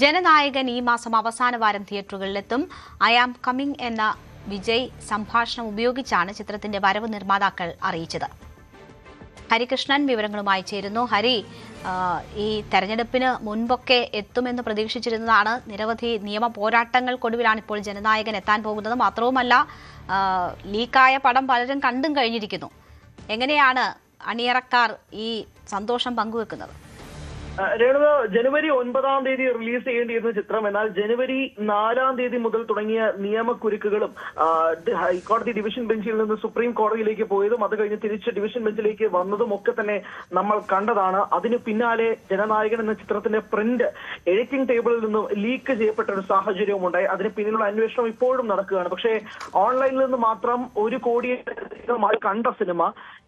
ജനനായകൻ ഈ മാസം അവസാന വാരം തിയേറ്ററുകളിലെത്തും. ഐ ആം കമ്മിങ് എന്ന വിജയ് സംഭാഷണം ഉപയോഗിച്ചാണ് ചിത്രത്തിന്റെ വരവ് നിർമ്മാതാക്കൾ അറിയിച്ചത്. ഹരികൃഷ്ണൻ വിവരങ്ങളുമായി ചേരുന്നു. ഹരി, ഈ തെരഞ്ഞെടുപ്പിന് മുൻപൊക്കെ എത്തുമെന്ന് പ്രതീക്ഷിച്ചിരുന്നതാണ്. നിരവധി നിയമ പോരാട്ടങ്ങൾക്കൊടുവിലാണ് ഇപ്പോൾ ജനനായകൻ എത്താൻ പോകുന്നത്. മാത്രവുമല്ല, ലീക്കായ പടം പലരും കണ്ടും കഴിഞ്ഞിരിക്കുന്നു. എങ്ങനെയാണ് അണിയറക്കാർ ഈ സന്തോഷം പങ്കുവെക്കുന്നത്? രേണുക, ജനുവരി 9 റിലീസ് ചെയ്യേണ്ടിയിരുന്ന ചിത്രം, എന്നാൽ ജനുവരി 4 മുതൽ തുടങ്ങിയ നിയമക്കുരുക്കുകളും ഹൈക്കോടതി ഡിവിഷൻ ബെഞ്ചിൽ നിന്ന് സുപ്രീം കോടതിയിലേക്ക് പോയതും അത് കഴിഞ്ഞ് തിരിച്ച് ഡിവിഷൻ ബെഞ്ചിലേക്ക് വന്നതും ഒക്കെ തന്നെ നമ്മൾ കണ്ടതാണ്. അതിന് പിന്നാലെ ജനനായകൻ എന്ന ചിത്രത്തിന്റെ പ്രിന്റ് എഡിറ്റിംഗ് ടേബിളിൽ നിന്നും ലീക്ക് ചെയ്യപ്പെട്ട ഒരു സാഹചര്യവും ഉണ്ടായി. അതിന് പിന്നിലുള്ള അന്വേഷണം ഇപ്പോഴും നടക്കുകയാണ്. പക്ഷേ ഓൺലൈനിൽ നിന്ന് മാത്രം 1 കോടി കണ്ട സിനിമ,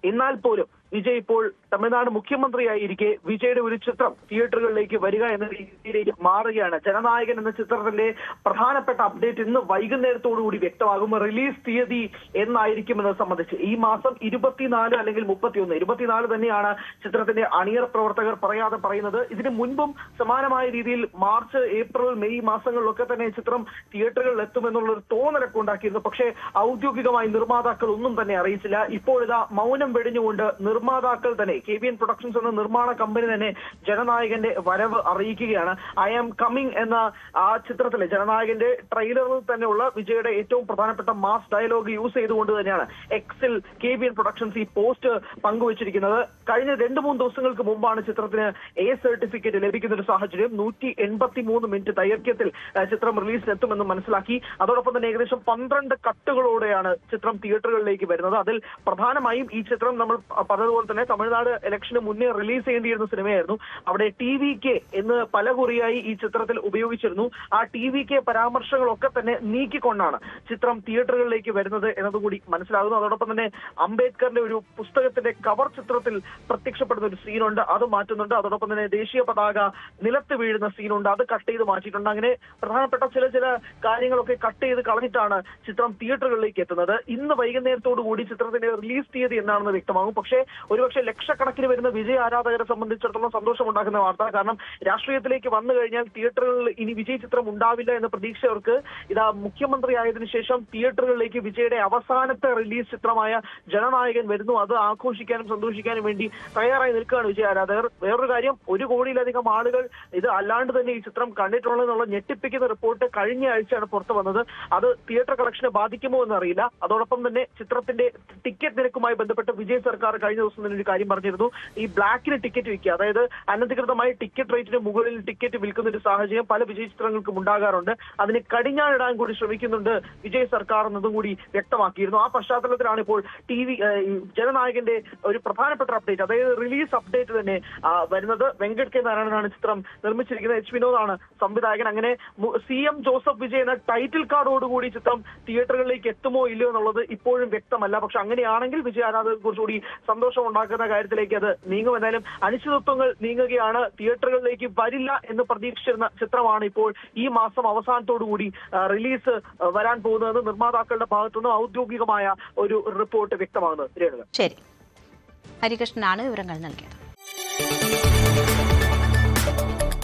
എന്നാൽ പോലും വിജയ് ഇപ്പോൾ തമിഴ്നാട് മുഖ്യമന്ത്രിയായിരിക്കെ വിജയുടെ ഒരു ചിത്രം തിയേറ്ററുകളിലേക്ക് വരിക എന്ന രീതിയിലേക്ക് മാറുകയാണ്. ജനനായകൻ എന്ന ചിത്രത്തിന്റെ പ്രധാനപ്പെട്ട അപ്ഡേറ്റ് ഇന്ന് വൈകുന്നേരത്തോടുകൂടി വ്യക്തമാകും. റിലീസ് തീയതി എന്നായിരിക്കുമെന്നത് സംബന്ധിച്ച് ഈ മാസം 24 അല്ലെങ്കിൽ 31 തന്നെയാണ് ചിത്രത്തിന്റെ അണിയറ പ്രവർത്തകർ പറയാതെ പറയുന്നത്. ഇതിനു മുൻപും സമാനമായ രീതിയിൽ മാർച്ച്, ഏപ്രിൽ, മെയ് മാസങ്ങളിലൊക്കെ തന്നെ ചിത്രം തിയേറ്ററുകളിൽ എത്തുമെന്നുള്ള ഒരു തോന്നലൊക്കെ ഉണ്ടാക്കിയിരുന്നു. പക്ഷേ ഔദ്യോഗികമായി നിർമ്മാതാക്കൾ ഒന്നും തന്നെ അറിയിച്ചില്ല. ഇപ്പോഴിതാ മൗനം വെടിഞ്ഞുകൊണ്ട് നിർമ്മാതാക്കൾ തന്നെ, KBN പ്രൊഡക്ഷൻസ് എന്ന നിർമ്മാണ കമ്പനി തന്നെ ജനനായകന്റെ വരവ് അറിയിക്കുകയാണ്. ഐ ആം കമ്മിങ് എന്ന ആ ചിത്രത്തിലെ ജനനായകന്റെ ട്രെയിലറിൽ തന്നെയുള്ള വിജയുടെ ഏറ്റവും പ്രധാനപ്പെട്ട മാസ് ഡയലോഗ് യൂസ് ചെയ്തുകൊണ്ട് തന്നെയാണ് എക്സിൽ KBN പ്രൊഡക്ഷൻസ് ഈ പോസ്റ്റ് പങ്കുവച്ചിരിക്കുന്നത്. കഴിഞ്ഞ 2-3 ദിവസങ്ങൾക്ക് മുമ്പാണ് ചിത്രത്തിന് A സർട്ടിഫിക്കറ്റ് ലഭിക്കുന്ന ഒരു സാഹചര്യം. 183 മിനിറ്റ് ദൈർഘ്യത്തിൽ ചിത്രം റിലീസിനെത്തുമെന്ന് മനസ്സിലാക്കി. അതോടൊപ്പം തന്നെ ഏകദേശം 12 കട്ടുകളോടെയാണ് ചിത്രം തിയേറ്ററുകളിലേക്ക് വരുന്നത്. അതിൽ പ്രധാനമായും ഈ ചിത്രം നമ്മൾ പറഞ്ഞതുപോലെ തന്നെ തമിഴ്നാട് ഇലക്ഷന് മുന്നേ റിലീസ് ചെയ്യേണ്ടിയിരുന്ന സിനിമയായിരുന്നു. അവിടെ TVK എന്ന് പലകുറിയായി ഈ ചിത്രത്തിൽ ഉപയോഗിച്ചിരുന്നു. ആ TVK പരാമർശങ്ങളൊക്കെ തന്നെ നീക്കിക്കൊണ്ടാണ് ചിത്രം തിയേറ്ററുകളിലേക്ക് വരുന്നത് എന്നതുകൂടി മനസ്സിലാകുന്നു. അതോടൊപ്പം തന്നെ അംബേദ്കറിന്റെ ഒരു പുസ്തകത്തിന്റെ കവർ ചിത്രത്തിൽ പ്രത്യക്ഷപ്പെടുന്ന ഒരു സീനുണ്ട്, അത് മാറ്റുന്നുണ്ട്. അതോടൊപ്പം തന്നെ ദേശീയ പതാക നിലത്ത് വീഴുന്ന സീനുണ്ട്, അത് കട്ട് ചെയ്ത് മാറ്റിയിട്ടുണ്ട്. അങ്ങനെ പ്രധാനപ്പെട്ട ചില കാര്യങ്ങളൊക്കെ കട്ട് ചെയ്ത് കളഞ്ഞിട്ടാണ് ചിത്രം തിയേറ്ററുകളിലേക്ക് എത്തുന്നത്. ഇന്ന് വൈകുന്നേരത്തോടു കൂടി ചിത്രത്തിന്റെ റിലീസ് തീയതി എന്നാണെന്ന് വ്യക്തമാകും. പക്ഷേ ഒരുപക്ഷെ ലക്ഷക്കണക്കിന് വരുന്ന വിജയ് ആരാധകരെ സംബന്ധിച്ചിടത്തോളം സന്തോഷമുണ്ടാക്കുന്ന വാർത്ത. കാരണം രാഷ്ട്രീയത്തിലേക്ക് വന്നു കഴിഞ്ഞാൽ തിയേറ്ററുകളിൽ ഇനി വിജയ് ചിത്രം ഉണ്ടാവില്ല എന്ന പ്രതീക്ഷയവർക്ക് ഇതാ മുഖ്യമന്ത്രി ആയതിനു ശേഷം തിയേറ്ററുകളിലേക്ക് വിജയുടെ അവസാനത്തെ റിലീസ് ചിത്രമായ ജനനായകൻ വരുന്നു. അത് ആഘോഷിക്കാനും സന്തോഷിക്കാനും വേണ്ടി തയ്യാറായി നിൽക്കുകയാണ് വിജയ് ആരാധകർ. വേറൊരു കാര്യം, 1 കോടിയിലധികം ആളുകൾ ഇത് അല്ലാണ്ട് തന്നെ ഈ ചിത്രം കണ്ടിട്ടുള്ളതെന്നുള്ള ഞെട്ടിപ്പിക്കുന്ന റിപ്പോർട്ട് കഴിഞ്ഞ ആഴ്ചയാണ് പുറത്തു വന്നത്. അത് തിയേറ്റർ കളക്ഷനെ ബാധിക്കുമോ എന്നറിയില്ല. അതോടൊപ്പം തന്നെ ചിത്രത്തിന്റെ ടിക്കറ്റ് നിരക്കുമായി ബന്ധപ്പെട്ട് വിജയ് സർക്കാർ കഴിഞ്ഞ ദിവസം തന്നെ ഒരു കാര്യം പറഞ്ഞിരുന്നു. ഈ ബ്ലാക്കിന് ടിക്കറ്റ് വിൽക്കുക, അതായത് അനധികൃതമായി ടിക്കറ്റ് റേറ്റിന് മുകളിൽ ടിക്കറ്റ് വിൽക്കുന്ന ഒരു സാഹചര്യം പല വിജയ് ചിത്രങ്ങൾക്കും ഉണ്ടാകാറുണ്ട്. അതിന് കടിഞ്ഞാണിടാൻ കൂടി ശ്രമിക്കുന്നുണ്ട് വിജയ് സർക്കാർ എന്നതും കൂടി വ്യക്തമാക്കിയിരുന്നു. ആ പശ്ചാത്തലത്തിലാണ് ഇപ്പോൾ ജനനായകന്റെ ഒരു പ്രധാനപ്പെട്ട അപ്ഡേറ്റ്, അതായത് റിലീസ് അപ്ഡേറ്റ് തന്നെ വരുന്നത്. വെങ്കട് K നാരായണനാണ് ചിത്രം നിർമ്മിച്ചിരിക്കുന്നത്. H വിനോദാണ് സംവിധായകൻ. അങ്ങനെ CM ജോസഫ് വിജയ് എന്ന ടൈറ്റിൽ കാർഡോടുകൂടി ചിത്രം തിയേറ്ററുകളിലേക്ക് എത്തുമോ ഇല്ലയോ എന്നുള്ളത് ഇപ്പോഴും വ്യക്തമല്ല. പക്ഷെ അങ്ങനെയാണെങ്കിൽ വിജയ് ആരാധകർക്ക് കുറച്ചുകൂടി സന്തോഷം ഉണ്ടാക്കുന്ന കാര്യത്തിലേക്ക് അത് നീങ്ങും. എന്തായാലും അനിശ്ചിതത്വങ്ങൾ നീങ്ങുകയാണ്. തിയേറ്ററുകളിലേക്ക് വരില്ല എന്ന് പ്രതീക്ഷിച്ചിരുന്ന ചിത്രമാണ് ഇപ്പോൾ ഈ മാസം അവസാനത്തോടുകൂടി റിലീസ് വരാൻ പോകുന്നത്. നിർമ്മാതാക്കളുടെ ഭാഗത്തുനിന്ന് ഔദ്യോഗികമായ ഒരു റിപ്പോർട്ട് വ്യക്തമാകുന്നത്. രേണുക, ശരി. ഹരികൃഷ്ണനാണ് വിവരങ്ങൾ നൽകിയത്.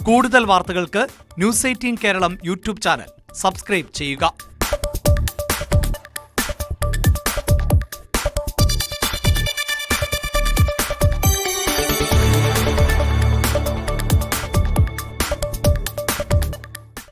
കൂടുതൽ വാർത്തകൾക്ക് News 18 Keralam YouTube channel subscribe ചെയ്യുക.